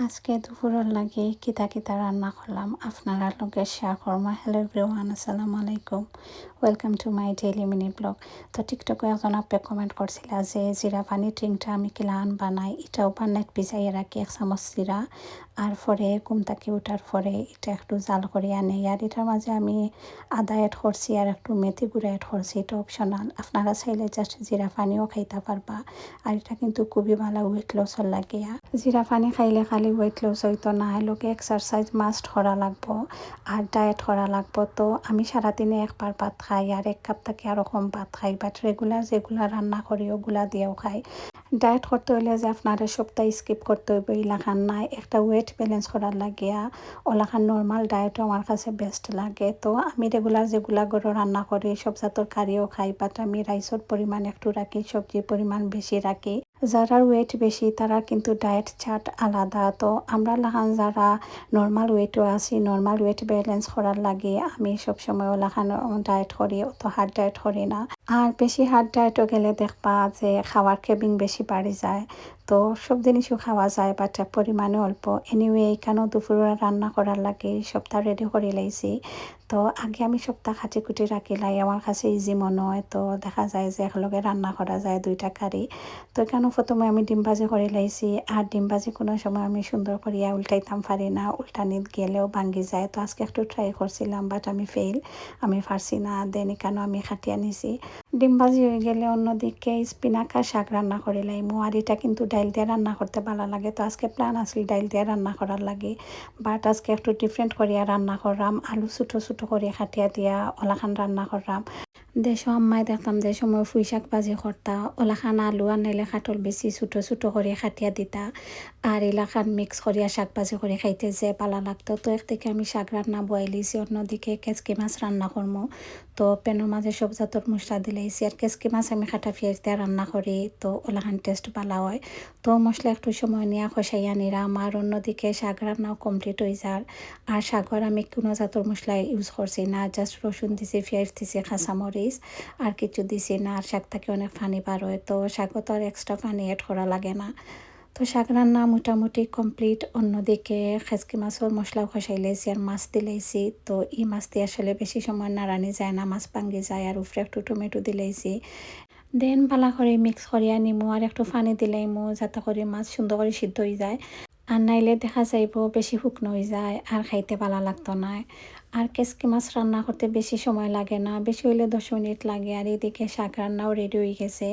আজকে দুপুরের লাগে কিতা কিতা রান্না করলাম আপনারা লগে শেয়ার করবো। হ্যালো এভরিওয়ান, আসসালামু আলাইকুম, welcome to my daily mini blog. তো টিকটকে একজন আপনি কমেন্ট করছিল যে জিরা পানি ড্রিঙ্কটা আমি কিলান বানাই, এটাও বান্নাত ভিজাইয়ে রাখি 1 চামচ জিরা, আর পরে ঘুম থেকে উঠার পরে এটা একটু জাল করে আনি। আর এটার মাঝে আমি আদা অ্যাড করছি আর একটু মেথি গুঁড়া অ্যাড করছি, এটা অপশনাল, আপনারা চাইলে জাস্ট জিরা পানিও খাইতে পারবা। আর এটা কিন্তু খুবই ভালো ওয়েট লসর লাগিয়া। জিরা পানি খাইলে খালি ওয়েট লস হইতো না, লোকে এক্সারসাইজ মাস্ট করা লাগবো আর ডায়েট করা লাগবো। তো আমি সারাদিনে একবার ভাত খাই আর 1 কাপ থেকে আরও কম ভাত খাই, বাট রেগুলার যেগুলা রান্না করি ওগুলা দিয়েও খাই। ডায়েট করতে হলে যে আপনারা সপ্তাহ স্কিপ করতে হইব ইলাখান নাই, একটা ওয়েট ব্যালেন্স করার লাগিয়া ওলাখান নর্মাল ডায়েটও আমার কাছে বেস্ট লাগে। তো আমি রেগুলার যেগুলা গরু রান্না করি সব জাতর কারিও খাই, বাট আমি রাইসের পরিমাণ একটু রাখি, সবজির পরিমাণ বেশি রাখি। যারা ওয়েট বেশি তারা কিন্তু ডায়েট চার্ট আলাদা। তো আমরা লাখান যারা নর্মাল ওয়েটও আছি, নর্মাল ওয়েট ব্যালেন্স করার লাগে আমি সবসময় ওলাখান ডায়েট করি, অত হার্ড ডায়েট করি না। আর বেশি হার্ড ডায়েটও গেলে দেখবা যে খাওয়ার ক্রেভিং বেশি বাড়ি যায়। তো সব জিনিসও খাওয়া যায় বাট পরিমাণে অল্প। এনিওয়ে এখানেও দুপুরে রান্না করার লাগে সপ্তাহ রেডি করে লাইছি। তো আগে আমি সপ্তাহ খাটি কুটি রাখিলাই, আমার কাছে ইজি মনে হয়। তো দেখা যায় যে একলগে রান্না করা যায় 2টা কারি। তো এখানেও প্রথমে আমি ডিম ভাজি করে লাইছি, আর ডিম ভাজি কোনো সময় আমি সুন্দর করিয়া উল্টাইতাম পারি না, উল্টানিত গেলেও ভাঙ্গি যায়। তো আজকে একটু ট্রাই করছিলাম বাট আমি ফেল, আমি পারছি না। দেন এখানেও আমি খাটিয়া নিছি। ডিম ভাজি হয়ে গেলে অন্যদিকে স্পিনাকা শাক রান্না করে লাইমু। আর এটা কিন্তু ডাইল দিয়ে রান্না করতে ভালো লাগে। তো আজকে প্ল্যান আসলে ডাইল দিয়ে রান্না করার লাগে, বাট আজকে একটু ডিফারেন্ট করিয়া রান্না করলাম। আলু ছোটো ছোটো করে খাটিয়া দিয়া ওলাখান রান্না করলাম। দেশো আম্মাই দেখতাম যে সময় পুঁই শাক ভাজি করতা, ওলাখান আলু আর নাইলে খাটল বেশি ছোটো ছোটো করে খাটিয়া দিতা, আর এলাখান মিক্স করিয়া শাক ভাজি করে খাইতে যে ভালো লাগতো। তো একদিকে আমি শাক রান্না বয়াইলিছি, অন্যদিকে কেচকি মাছ রান্না করবো। তো পেনের মাঝে সব জাতর মশলা দিলাইছি, আর কেচকি মাছ আমি খাটা পেঁয়াজ দিয়ে রান্না করি, তো ওলাখান টেস্ট ভালো হয়। তো মশলা একটু সময় নিয়ে খসাইয়া নিলাম, আর অন্যদিকে শাক রান্নাও কমপ্লিট হয়ে যায়। আর শাকর আমি কোনো জাতর মশলা ইউজ করছি না, জাস্ট রসুন দিছি, পেঁয়াজ দিছি, কাঁচামরিচ, আর কিছু দিছি না। আর শাক থেকে অনেক পানি বার হয়, তো শাকও তো আর এক্সট্রা পানি অ্যাড করা লাগে না। তো শাক রান্না মোটামুটি কমপ্লিট। অন্যদিকে খেসকি মাছের মশলা কষাই লাইছি আর মাছ দিলাইছি। তো এই মাছ দিয়ে আসলে বেশি সময় নাড়ানি যায় না, মাছ ভাঙ্গি যায়। আর উপরে একটু টমেটো দিলাইছি, দেন ভালো করে মিক্স করিয়া নিমু আর একটু পানি দিলাইমু যাতে করে মাছ সুন্দর করে সিদ্ধ হয়ে যায়। আর নাইলে দেখা যাইব বেশি শুকনো হয়ে যায় আর খাইতে ভালো লাগতো না। আর কেসকি মাছ রান্না করতে বেশি সময় লাগে না, বেশি হইলে 10 মিনিট লাগে। আর এদিকে শাক রান্নাও রেডি হয়ে গেছে।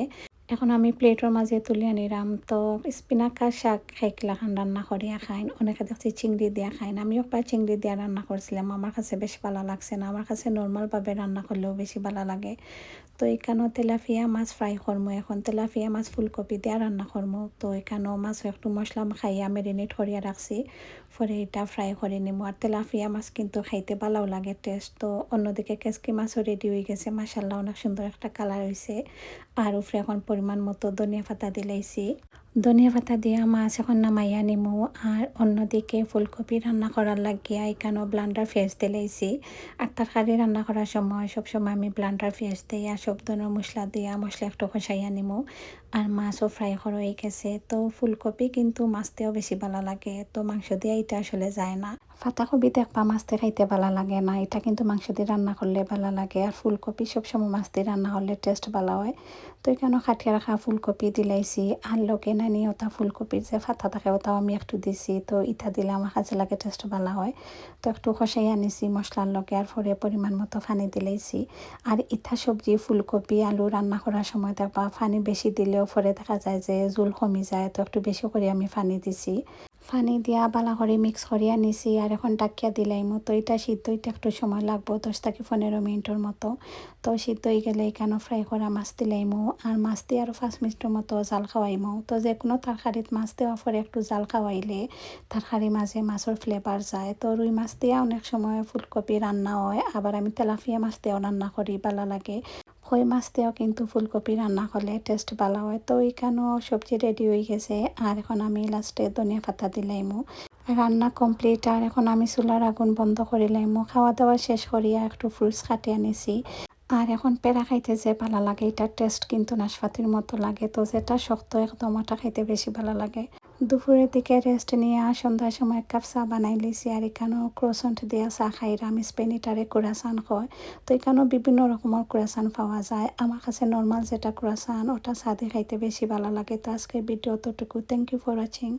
এখন আমি প্লেটের মাঝে তুলে আনিলাম। তো স্পিনাকা শাক খাইকলাখান রান্না করিয়া খাইন, অনেকে দেখছি চিংড়ি দিয়া খাইন। আমিও প্রায় চিংড়ি দিয়া রান্না করছিলাম, আমার কাছে বেশ ভালো লাগছে না, আমার কাছে নর্মালভাবে রান্না করলেও বেশি ভালো লাগে। তো এখানেও তেলাপিয়া মাছ ফ্রাই করবো, এখন তেলাপিয়া মাছ ফুলকপি দিয়ে রান্না করবো। তো এখানেও মাছ একটু মশলা খাইয়া ম্যারিনেট করিয়া রাখছি, পরে এটা ফ্রাই করে নিবো। আর তেলাপিয়া মাছ কিন্তু খাইতে ভালো লাগে টেস্ট। তো অন্যদিকে কেসকি মাছও রেডি হয়ে গেছে, মাশাল্লাহ অনেক সুন্দর একটা কালার হয়েছে। আর উপরে এখন পরিমাণ মতো ধনিয়া পাতা দিলাইছি, ধনিয়া পাতা দিয়া মাছ এখন নামাইয়া নিমু। আর অন্যদিকে ফুলকপি রান্না করার লাগিয়া এখানেও ব্লান্ডার ফেস দিলাইছি। আর তরকারি রান্না করার সময় সবসময় আমি ব্লান্ডার ফেস দিয়া সব ধরনের মশলা দিয়া মশলা একটু কষাইয়া নিমু। আর মাছও ফ্রাই করা হয়ে গেছে। তো ফুলকপি কিন্তু মাছ দিয়েও বেশি ভালো লাগে, তো মাংস দিয়ে এটা আসলে যায় না। পাতাকপি দেখবা মাছ দিয়ে খাইতে ভালো লাগে না, এটা কিন্তু মাংস দিয়ে রান্না করলে ভালো লাগে। আর ফুলকপি সবসময় মাছ দিয়ে রান্না করলে টেস্ট ভালো হয়। তো এখানে খাটিয়া রাখা ফুলকপি দিলাইছি, আর লোকে নানি ওটা ফুলকপির যে ফাতা থাকে ওটাও আমি একটু দিছি। তো ইটা দিলে আমার কাছে লাগে টেস্ট ভালো হয়। তো একটু কষাই আনিছি মশলার লগে, আর পরে পরিমাণ মতো পানি দিলাইছি। আর ইটা সবজি ফুলকপি আলু রান্না করার সময় দেখবা পানি বেশি দিলেও পরে দেখা যায় যে জোল কমে যায়। তো একটু বেশি করে আমি পানি দিছি, পানি দিয়া বালা করে মিক্স করিয়া নিছি। আর এখন ডাকিয়া দিলাইমু। তো এটা সিদ্ধ হইতে একটু সময় লাগবো, 10 থেকে 15 মিনিটের মতো। তো সিদ্ধ হয়ে গেলে এখানে ফ্রাই করা মাছ দিলাইমু, আর মাছ দিয়ে আরও 5 মিনিটের মতো জাল খাওয়াইমু। তো যে কোনো তরকারিত মাছ দেওয়া পরে একটু জাল খাওয়াইলে তরকারি মাঝে মাছের ফ্লেভার যায়। তো রুই মাছ দিয়ে অনেক সময় ফুলকপি রান্না হয়, আবার আমি তেলাপিয়া মাছ দিয়েও রান্না করি, ভালো লাগে। কই মাছ দিয়েও কিন্তু ফুলকপি রান্না করলে টেস্ট ভালো হয়। তো এখানেও সবজি রেডি হয়ে গেছে, আর এখন আমি লাস্টে ধনিয়া পাতা দিলাইমু। রান্না কমপ্লিট। আর এখন আমি চুলার আগুন বন্ধ করিলাইমু। খাওয়া দাওয়া শেষ করিয়া একটু ফ্রুটস কাটিয়ে আনিছি। আর এখন পেড়া খাইতে যে ভালো লাগে, এটার টেস্ট কিন্তু নাশপাতির মতো লাগে। তো যেটা শক্ত একদম ওটা খাইতে বেশি ভালো লাগে। দুপুরের দিকে রেস্ট নিয়ে সন্ধ্যার সময় এক কাপ চা বানাই লিছি আর এখানেও ক্রোসেন্ট দিয়া চা খাইরাম স্পেনিটারে কুরাসান হয়। তো এখানেও বিভিন্ন রকমের কুরাসান পাওয়া যায়। আমার কাছে নর্মাল যেটা কুরাসান ওটা চা দিয়ে খাইতে বেশি ভালো লাগে। তো আজকের ভিডিও অতটুকু। Thank you for watching.